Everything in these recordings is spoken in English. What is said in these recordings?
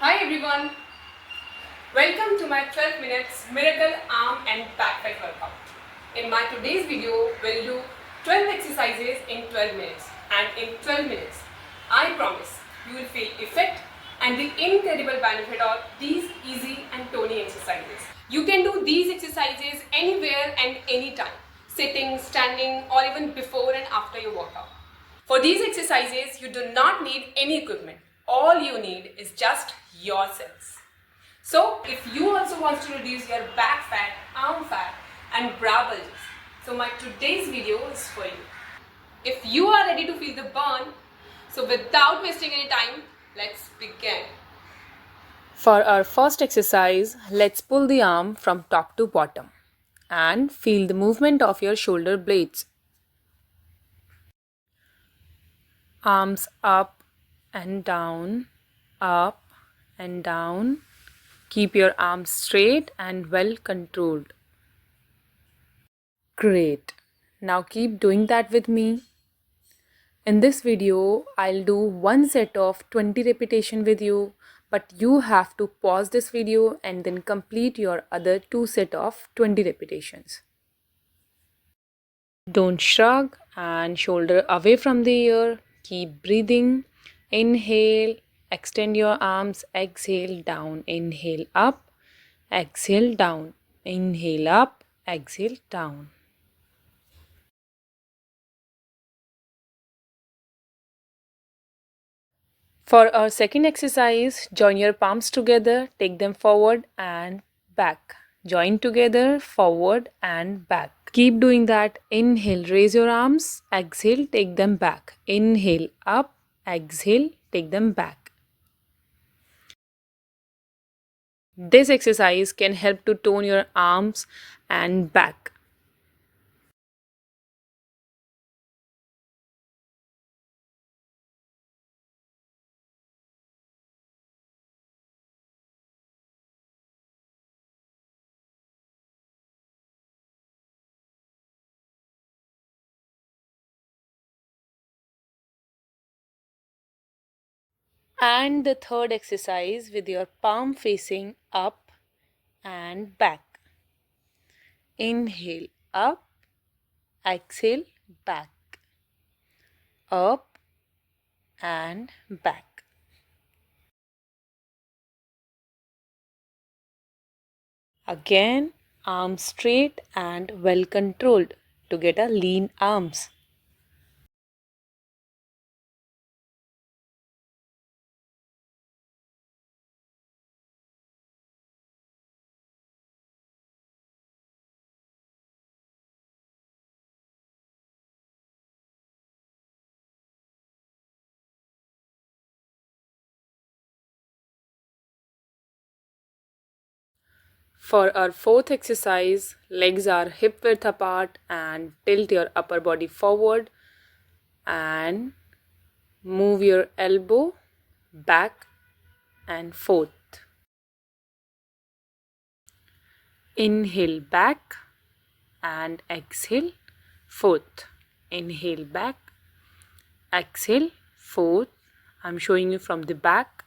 Hi everyone, welcome to my 12 minutes miracle arm and back fat workout. In my today's video, we'll do 12 exercises in 12 minutes, and in 12 minutes, I promise you will feel effect and the incredible benefit of these easy and toning exercises. You can do these exercises anywhere and anytime, sitting, standing, or even before and after your workout. For these exercises, you do not need any equipment. All you need is just yourselves. So, if you also want to reduce your back fat, arm fat, and brow bulges, so my today's video is for you. If you are ready to feel the burn, so without wasting any time, let's begin. For our first exercise, let's pull the arm from top to bottom and feel the movement of your shoulder blades. Arms up and down, up and down. Keep your arms straight and well controlled. Great. Now keep doing that with me. In this video, I'll do one set of 20 repetition with you, but you have to pause this video and then complete your other two set of 20 repetitions. Don't shrug and shoulder away from the ear. Keep breathing. Inhale, extend your arms, exhale down, inhale up, exhale down, inhale up, exhale down. For our second exercise, join your palms together, take them forward and back. Join together, forward and back. Keep doing that. Inhale, raise your arms. Exhale, take them back. Inhale, up. Exhale, take them back. This exercise can help to tone your arms and back. And the third exercise with your palm facing up and back. Inhale, up. Exhale, back. Up and back. Again, arms straight and well controlled to get a lean arms. For our fourth exercise, legs are hip width apart and tilt your upper body forward and move your elbow back and forth. Inhale back and exhale forth. Inhale back, exhale forth. I'm showing you from the back.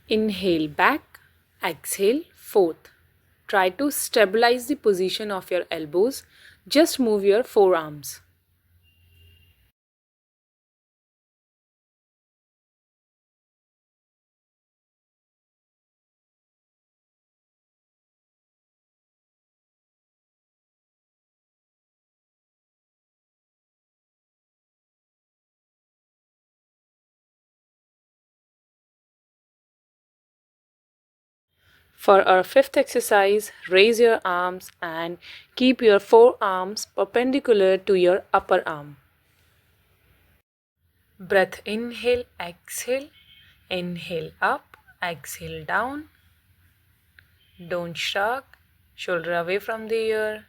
Inhale back, exhale forth. Try to stabilize the position of your elbows. Just move your forearms. For our fifth exercise, raise your arms and keep your forearms perpendicular to your upper arm. Breath inhale, exhale, inhale up, exhale down. Don't shrug, shoulder away from the ear.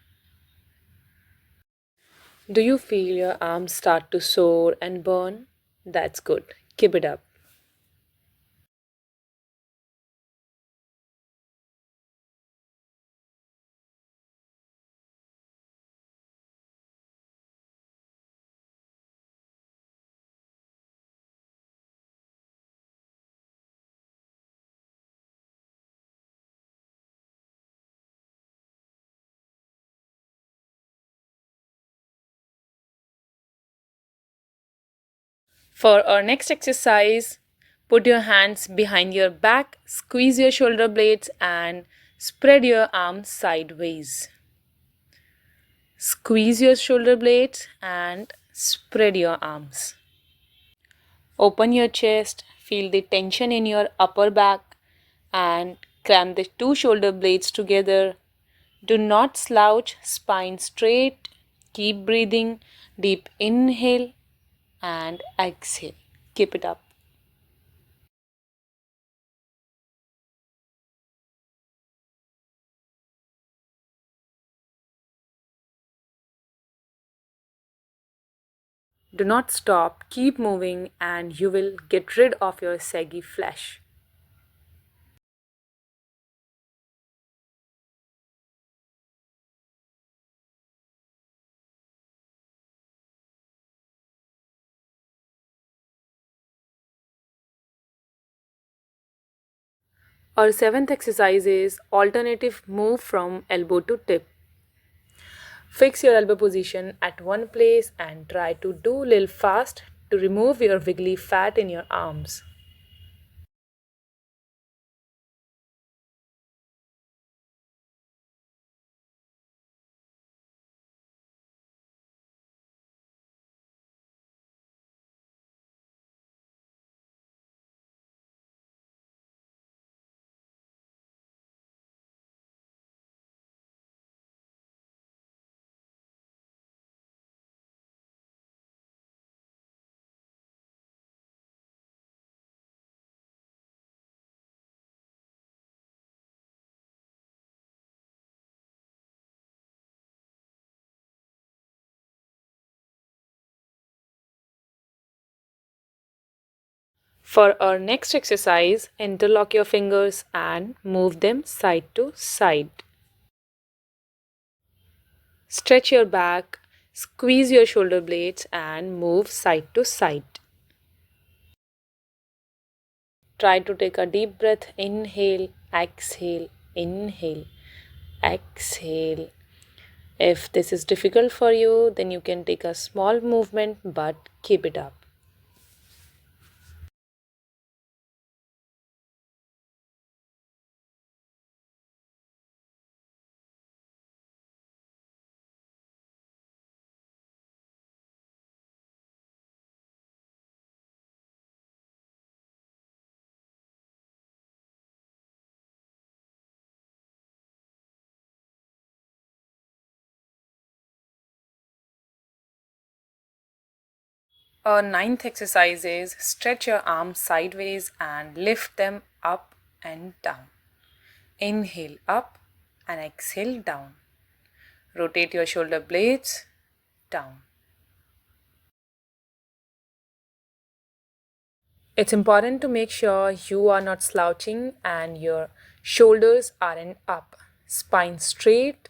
Do you feel your arms start to sore and burn? That's good. Keep it up. For our next exercise, put your hands behind your back, squeeze your shoulder blades, and spread your arms sideways. Squeeze your shoulder blades and spread your arms. Open your chest, feel the tension in your upper back, and clamp the two shoulder blades together. Do not slouch, spine straight. Keep breathing. Deep inhale and exhale. Keep it up. Do not stop, keep moving, and you will get rid of your saggy flesh. Our seventh exercise is alternative move from elbow to tip. Fix your elbow position at one place and try to do little fast to remove your wiggly fat in your arms. For our next exercise, interlock your fingers and move them side to side. Stretch your back, squeeze your shoulder blades, and move side to side. Try to take a deep breath. Inhale, exhale, inhale, exhale. If this is difficult for you, then you can take a small movement but keep it up. Our ninth exercise is stretch your arms sideways and lift them up and down. Inhale up and exhale down. Rotate your shoulder blades down. It's important to make sure you are not slouching and your shoulders are in up, spine straight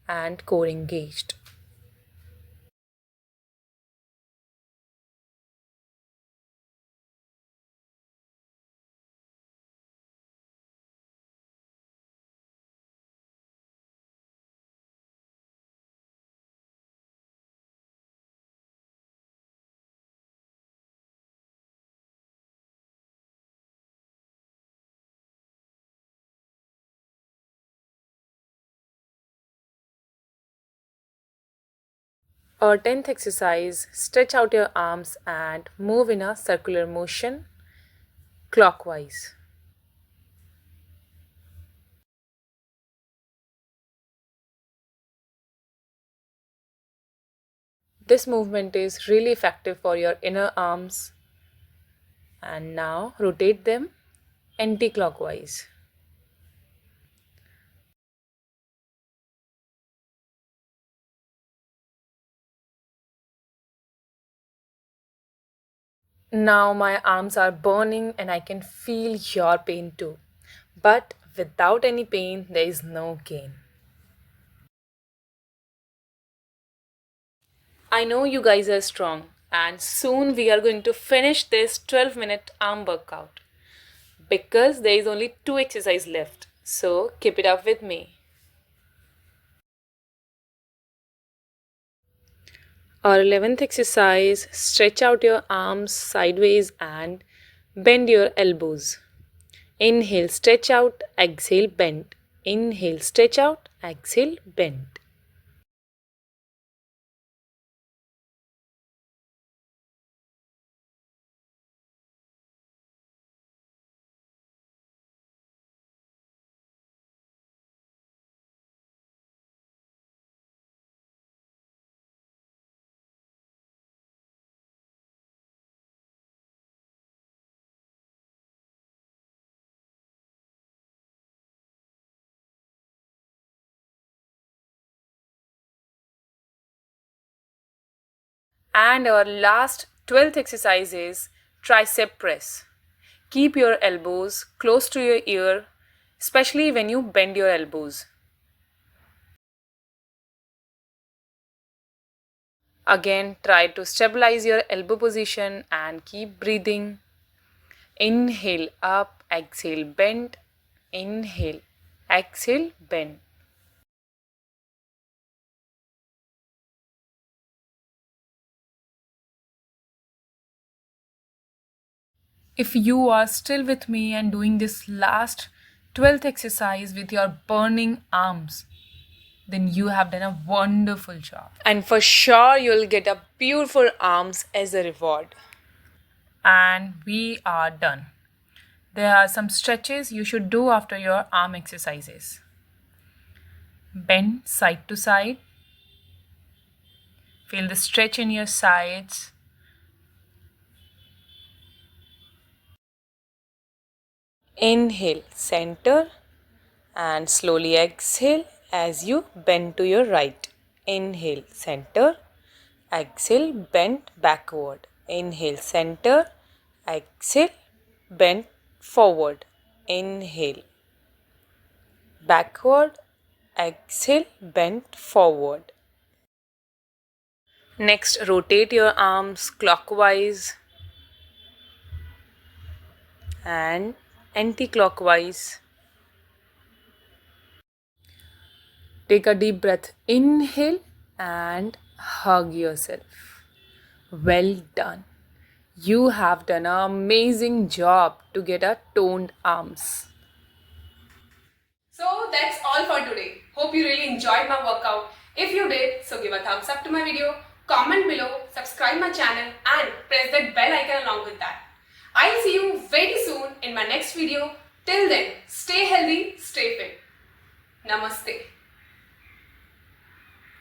and core engaged. Our 10th exercise, stretch out your arms and move in a circular motion clockwise. This movement is really effective for your inner arms. And now rotate them anti-clockwise. Now my arms are burning and I can feel your pain too. But without any pain, there is no gain. I know you guys are strong, and soon we are going to finish this 12-minute arm workout because there is only two exercises left. So keep it up with me. Our 11th exercise, stretch out your arms sideways and bend your elbows. Inhale, stretch out, exhale, bend. Inhale, stretch out, exhale, bend. And our last 12th exercise is tricep press. Keep your elbows close to your ear, especially when you bend your elbows. Again, try to stabilize your elbow position and keep breathing. Inhale up, exhale, bend. Inhale, exhale, bend. If you are still with me and doing this last 12th exercise with your burning arms, then you have done a wonderful job. And for sure, you'll get a beautiful arms as a reward. And we are done. There are some stretches you should do after your arm exercises. Bend side to side. Feel the stretch in your sides. Inhale, center, and slowly exhale as you bend to your right. Inhale, center, exhale, bend backward. Inhale, center, exhale, bend forward. Inhale, backward, exhale, bend forward. Next, rotate your arms clockwise and anti-clockwise. Take a deep breath. Inhale and hug yourself. Well done. You have done an amazing job to get a toned arms. So that's all for today. Hope you really enjoyed my workout. If you did, so give a thumbs up to my video, comment below, subscribe my channel and press that bell icon along with that. I'll see you very soon in my next video. Till then, stay healthy, stay fit. Namaste.